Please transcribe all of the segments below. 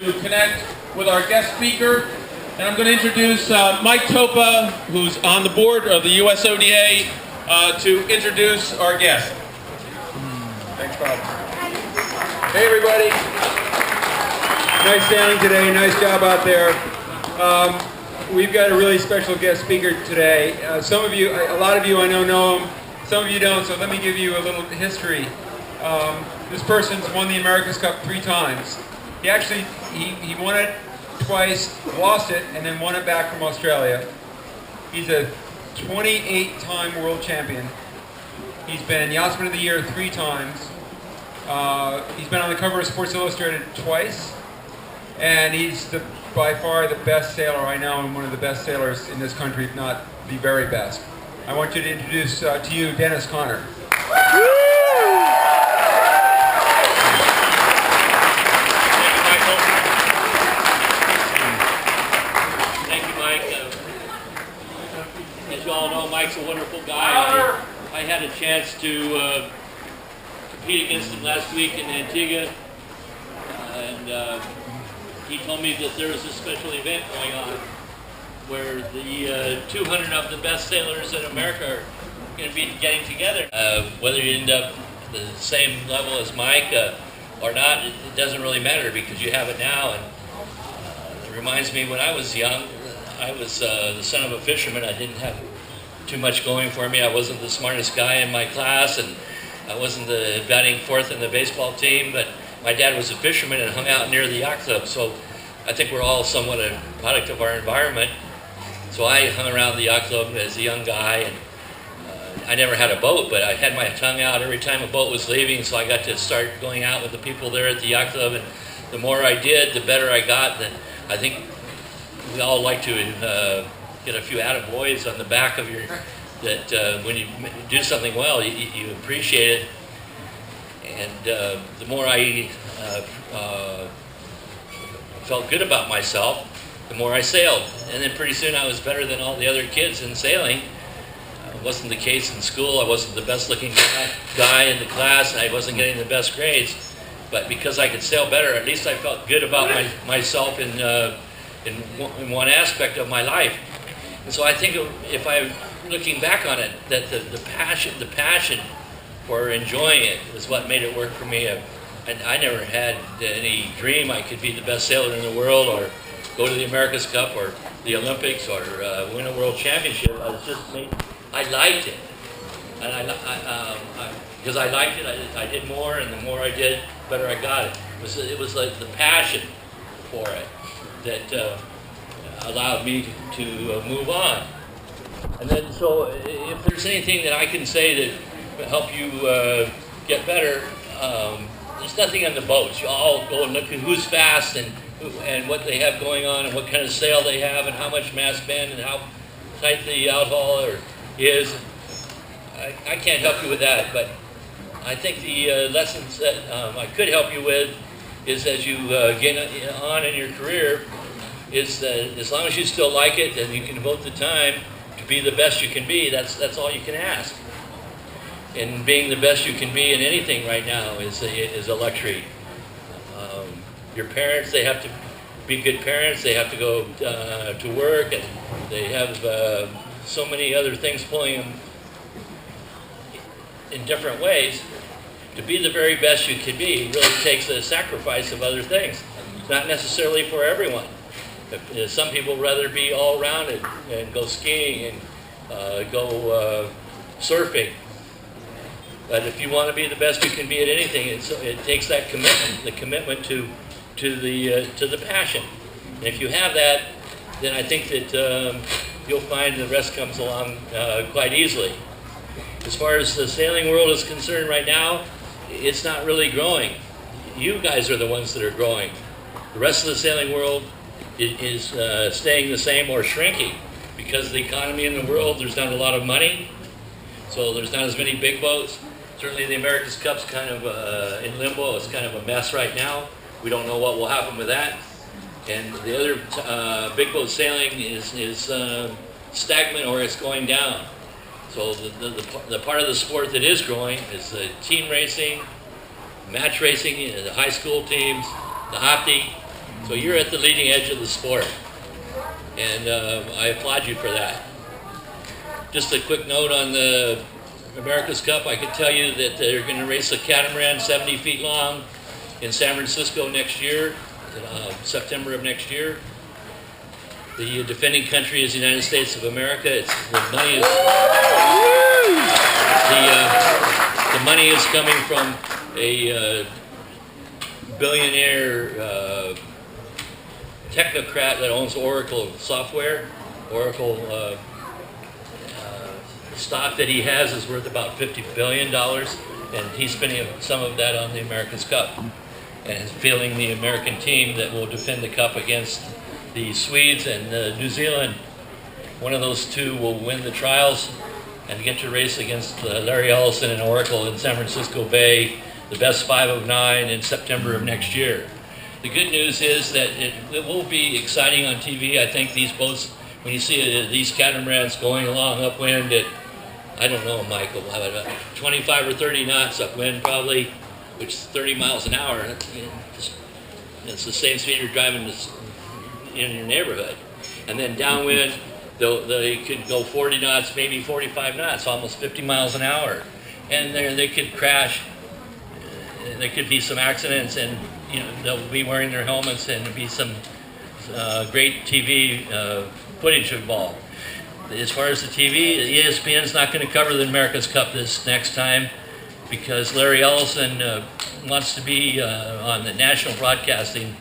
To connect with our guest speaker, and I'm going to introduce Mike Topa, who's on the board of the USODA, to introduce our guest. Thanks, Bob. Hey, everybody. Nice sailing today. Nice job out there. We've got a really special guest speaker today. Some of you, a lot of you I know him. Some of you don't, so let me give you a little history. This person's won the America's Cup 3 times. He actually, he won it twice, lost it, and then won it back from Australia. He's a 28-time world champion. He's been Yachtsman of the Year 3 times. He's been on the cover of Sports Illustrated twice. And he's by far the best sailor I know, and one of the best sailors in this country, if not the very best. I want you to introduce to you Dennis Conner. As you all know, Mike's a wonderful guy. I had a chance to compete against him last week in Antigua, and he told me that there was a special event going on where the 200 of the best sailors in America are going to be getting together. Whether you end up the same level as Mike or not, it doesn't really matter because you have it now. And it reminds me when I was young, I was the son of a fisherman. I didn't have too much going for me. I wasn't the smartest guy in my class, and I wasn't the batting fourth in the baseball team, but my dad was a fisherman and hung out near the yacht club, so I think we're all somewhat a product of our environment. So I hung around the yacht club as a young guy, and I never had a boat, but I had my tongue out every time a boat was leaving, so I got to start going out with the people there at the yacht club, and the more I did, the better I got. And I think we all like to get a few attaboys on the back of your, that when you do something well, you appreciate it. And the more I felt good about myself, the more I sailed. And then pretty soon I was better than all the other kids in sailing. It wasn't the case in school. I wasn't the best looking guy in the class, and I wasn't getting the best grades. But because I could sail better, at least I felt good about myself in one aspect of my life. And so I think if I'm looking back on it, that the passion for enjoying it is what made it work for me. And I never had any dream I could be the best sailor in the world, or go to the America's Cup, or the Olympics, or win a world championship. I liked it, and because I liked it, I did more, and the more I did, the better I got it. It was like the passion for it that allowed me to move on. And then, so if there's anything that I can say to help you get better, there's nothing on the boats. You all go and look at who's fast and what they have going on, and what kind of sail they have, and how much mast bend, and how tight the outhauler is. I can't help you with that, but I think the lessons that I could help you with is, as you get on in your career, is that as long as you still like it and you can devote the time to be the best you can be, that's all you can ask. And being the best you can be in anything right now is a luxury. Your parents, they have to be good parents. They have to go to work, and they have so many other things pulling them in different ways. To be the very best you can be really takes a sacrifice of other things. Not necessarily for everyone. Some people rather be all-rounded and go skiing and go surfing. But if you want to be the best you can be at anything, it takes that commitment, the commitment to the passion. And if you have that, then I think that you'll find the rest comes along quite easily. As far as the sailing world is concerned right now, it's not really growing. You guys are the ones that are growing. The rest of the sailing world is staying the same or shrinking because the economy in the world, there's not a lot of money, so there's not as many big boats. Certainly the America's Cup's kind of in limbo. It's kind of a mess right now. We don't know what will happen with that. And the other big boat sailing is stagnant, or it's going down. So the part of the sport that is growing is the team racing, match racing, the high school teams, the OPTI, So you're at the leading edge of the sport, and I applaud you for that. Just a quick note on the America's Cup. I can tell you that they're going to race a catamaran 70 feet long in San Francisco next year, September of next year. The defending country is the United States of America. The money is coming from a billionaire technocrat that owns Oracle software. Oracle stock that he has is worth about $50 billion, and he's spending some of that on the America's Cup, and is fielding the American team that will defend the Cup against the Swedes and New Zealand. One of those two will win the trials and get to race against Larry Ellison and Oracle in San Francisco Bay, the best 5 of 9 in September of next year. The good news is that it will be exciting on TV. I think these boats, when you see these catamarans going along upwind at, I don't know, Michael, 25 or 30 knots upwind probably, which is 30 miles an hour. It's the same speed you're driving in your neighborhood. And then downwind, they could go 40 knots, maybe 45 knots, almost 50 miles an hour. And they could crash. There could be some accidents, and they'll be wearing their helmets, and there'll be some great TV footage involved. As far as the TV, ESPN's not going to cover the America's Cup this next time because Larry Ellison wants to be on the national broadcasting,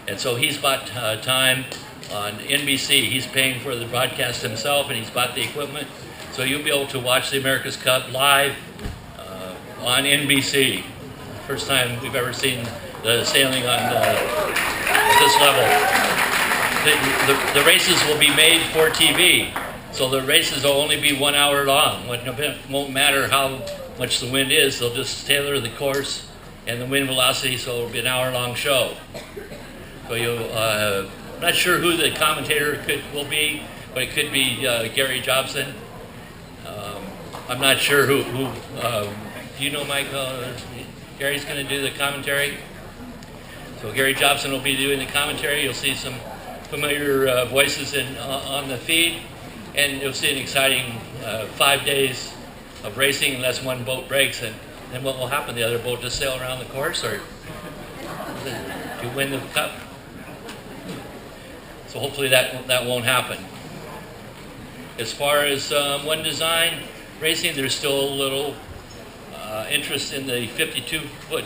and so he's bought time on NBC. He's paying for the broadcast himself, and he's bought the equipment, so you'll be able to watch the America's Cup live on NBC. First time we've ever seen the sailing on this level. The races will be made for TV, so the races will only be 1 hour long. It won't matter how much the wind is, they'll just tailor the course and the wind velocity, so it'll be an hour-long show. So I'm not sure who the commentator will be, but it could be Gary Jobson. I'm not sure who do you know, Mike? Gary's going to do the commentary. So Gary Jobson will be doing the commentary. You'll see some familiar voices on the feed, and you'll see an exciting 5 days of racing unless one boat breaks. And then what will happen? The other boat just sail around the course, or you win the cup. So hopefully that won't happen. As far as one design racing, there's still a little interest in the 52-foot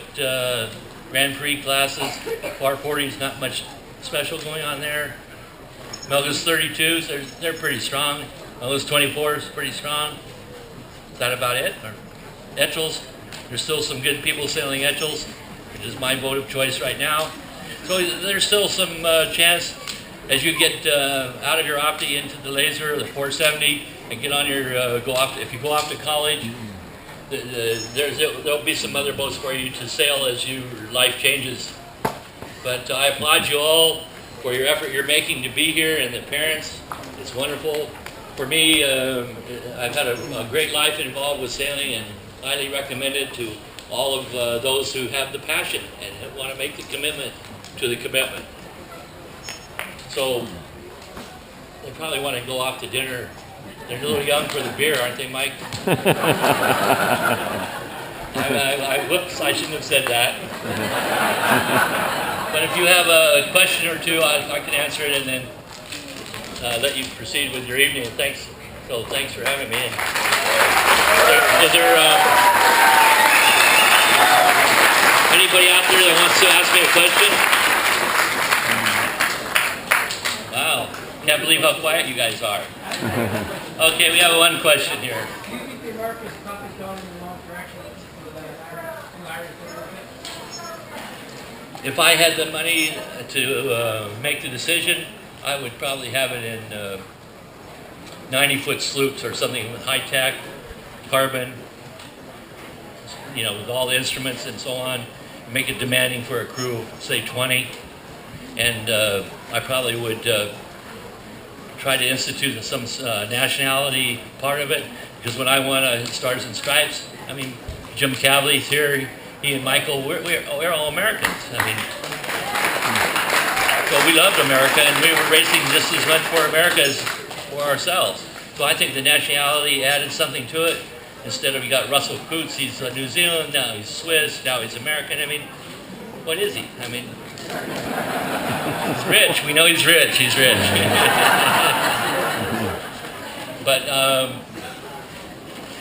Grand Prix classes. Par 40's not much special going on there. Melga's 32s, they're pretty strong. Melga's 24s, pretty strong. Is that about it? Or Etchells, there's still some good people sailing Etchells, which is my vote of choice right now. So there's still some chance as you get out of your OPTI into the laser, the 470, and get on your if you go off to college. There'll be some other boats for you to sail as your life changes. But I applaud you all for your effort you're making to be here, and the parents. It's wonderful. For me, I've had a great life involved with sailing, and highly recommend it to all of those who have the passion and want to make the commitment to the commitment. So they probably want to go off to dinner. They're a little young for the beer, aren't they, Mike? Whoops, I shouldn't have said that. But if you have a question or two, I can answer it and then let you proceed with your evening. Thanks for having me. Is there anybody out there that wants to ask me a question? Wow, can't believe how quiet you guys are. Okay, we have one question here. Do you think the America's Cup is going in the wrong direction? If I had the money to make the decision, I would probably have it in 90-foot sloops or something with high tech, carbon, with all the instruments and so on. Make it demanding for a crew of, say, 20. And I probably would try to institute some nationality part of it, because when I won Stars and Stripes, Jim Cavley's here, he and Michael, we're all Americans. But we loved America, and we were racing just as much for America as for ourselves. So I think the nationality added something to it. Instead of, you got Russell Coutts, he's New Zealand, now he's Swiss, now he's American. I mean, what is he? I mean, he's rich. We know he's rich. He's rich. But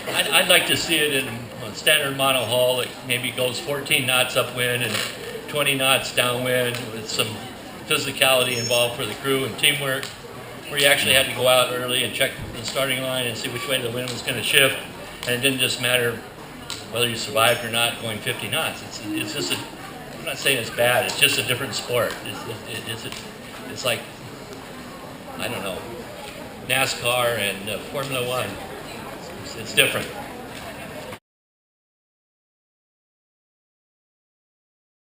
I'd like to see it in a standard monohull that maybe goes 14 knots upwind and 20 knots downwind with some physicality involved for the crew and teamwork, where you actually had to go out early and check the starting line and see which way the wind was going to shift. And it didn't just matter whether you survived or not going 50 knots. It's just I'm not saying it's bad, it's just a different sport. It's like, I don't know, NASCAR and Formula One. It's different.